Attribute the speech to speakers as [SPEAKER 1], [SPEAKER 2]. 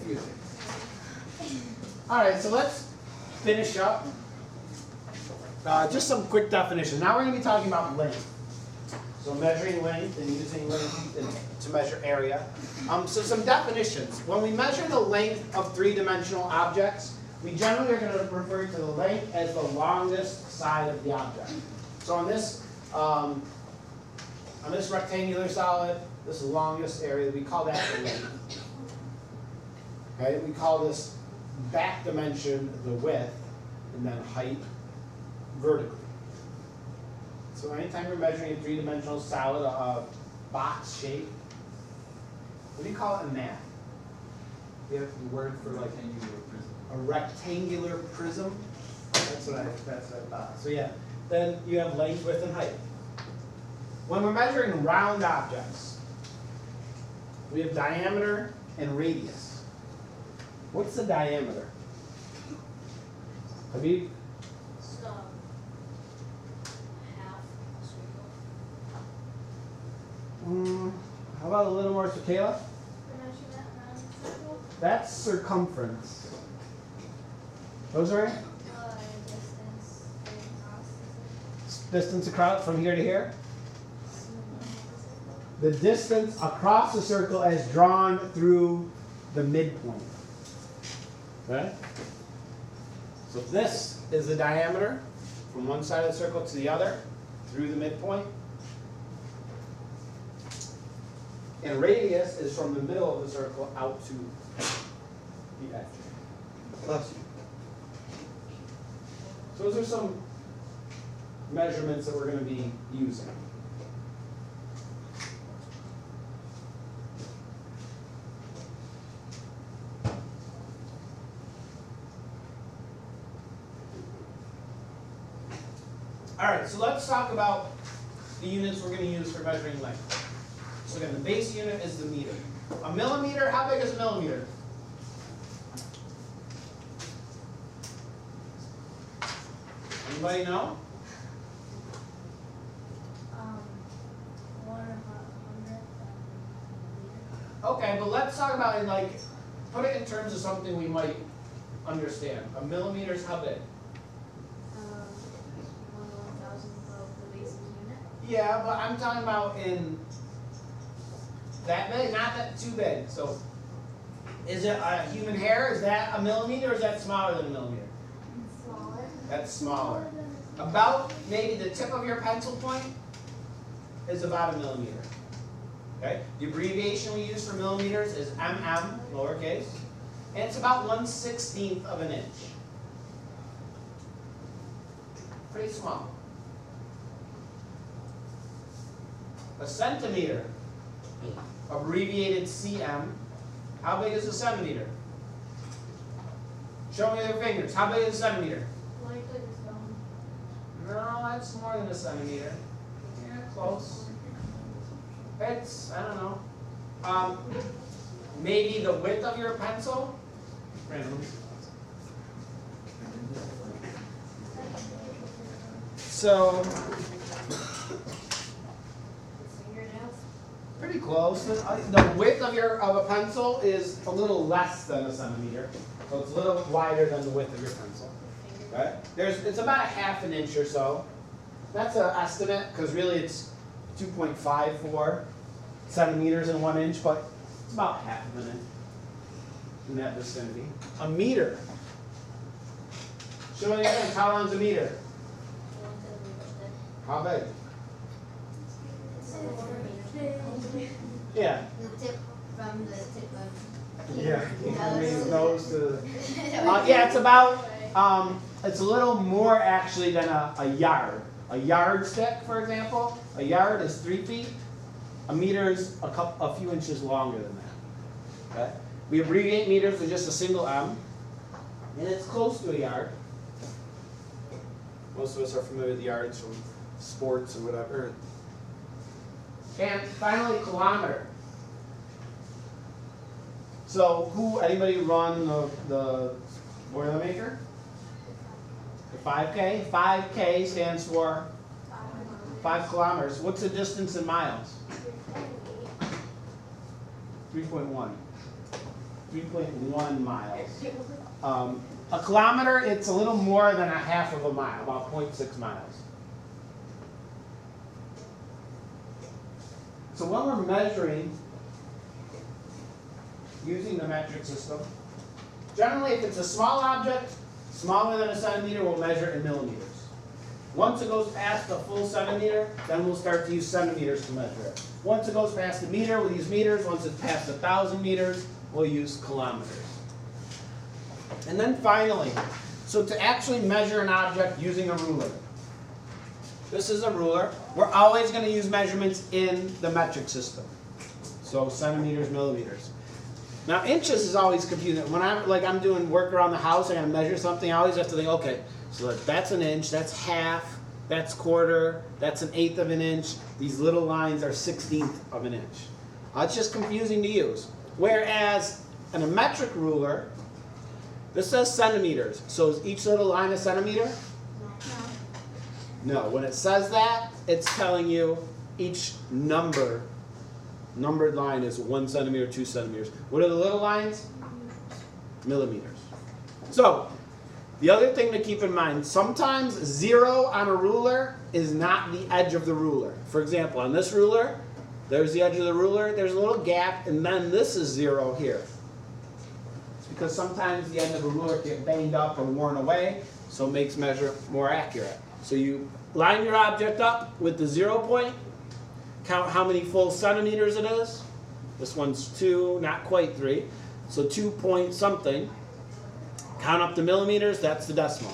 [SPEAKER 1] confusing. All right, so let's finish up. Just some quick definitions. Now we're going to be talking about length. So measuring length and using length to measure area. So some definitions. When we measure the length of three-dimensional objects, we generally are going to refer to the length as the longest side of the object. So on this rectangular solid, this longest area, we call that the length. Okay? We call this back dimension the width, and then height vertically. So anytime you're measuring a three-dimensional solid, a box shape, what do you call it in math? You have the word for like a rectangular prism. That's what I thought. So yeah, then you have length, width, and height. When we're measuring round objects, we have diameter and radius. What's the diameter? Have you? How about a little more, Kayla? That's circumference. Those are distance across from here to here. The distance across the circle as drawn through the midpoint. Okay? So this is the diameter from one side of the circle to the other through the midpoint. And radius is from the middle of the circle out to the edge. Bless you. So those are some measurements that we're going to be using. All right, so let's talk about the units we're going to use for measuring length. So again, the base unit is the meter. A millimeter, how big is a millimeter? Anybody know?
[SPEAKER 2] 100.
[SPEAKER 1] Okay, but let's talk about it like, put it in terms of something we might understand. A millimeter is how big?
[SPEAKER 2] 1/1000 of the base unit.
[SPEAKER 1] Yeah, but I'm talking about in that big, not that too big. So is it a human hair? Is that a millimeter or is that smaller than a millimeter?
[SPEAKER 2] Smaller.
[SPEAKER 1] That's smaller. About maybe the tip of your pencil point is about a millimeter. Okay? The abbreviation we use for millimeters is mm, lowercase, and it's about 1/16 of an inch. Pretty small. A centimeter, abbreviated cm. How big is a centimeter? Show me your fingers. How big is a centimeter?
[SPEAKER 2] Like this one.
[SPEAKER 1] No, that's more than a centimeter. Yeah, close. It's, I don't know. Maybe the width of your pencil? Random. So, pretty close. The width of a pencil is a little less than a centimeter. So it's a little wider than the width of your pencil. Okay? It's about a half an inch or so. That's an estimate because really it's 2.54 centimeters in 1 inch, but it's about half of an inch in that vicinity. A meter. Show me again. How long is a meter? How big? Yeah.
[SPEAKER 2] The tip from the tip of.
[SPEAKER 1] Yeah. From his nose to. Yeah, it's about. It's a little more actually than a yard. A yardstick, for example, a yard is 3 feet. A meter is a few inches longer than that. Okay? We abbreviate meters with just a single M, and it's close to a yard. Most of us are familiar with yards from sports or whatever. And finally, kilometer. So, anybody run the Boilermaker? The 5K? 5K stands for 5 kilometers. What's the distance in miles? 3.1. 3.1 miles. A kilometer, it's a little more than a half of a mile, about 0.6 miles. So when we're measuring using the metric system, generally if it's a small object, smaller than a centimeter, we'll measure in millimeters. Once it goes past a full centimeter, then we'll start to use centimeters to measure it. Once it goes past a meter, we'll use meters. Once it's past 1,000 meters, we'll use kilometers. And then finally, so to actually measure an object using a ruler. This is a ruler. We're always going to use measurements in the metric system. So centimeters, millimeters. Now inches is always confusing. When I'm doing work around the house, I gotta measure something, I always have to think, okay, so that's an inch, that's half, that's quarter, that's an eighth of an inch. These little lines are 1/16 of an inch. It's just confusing to use. Whereas in a metric ruler, this says centimeters. So is each little line a centimeter? No. When it says that, it's telling you each numbered line is 1 centimeter, 2 centimeters. What are the little lines? Millimeters. So, the other thing to keep in mind, sometimes 0 on a ruler is not the edge of the ruler. For example, on this ruler, there's the edge of the ruler, there's a little gap, and then this is 0 here. It's because sometimes the end of a ruler get banged up or worn away, so it makes measure more accurate. So you line your object up with the 0 point, count how many full centimeters it is. This one's 2, not quite 3. So 2 point something. Count up the millimeters, that's the decimal.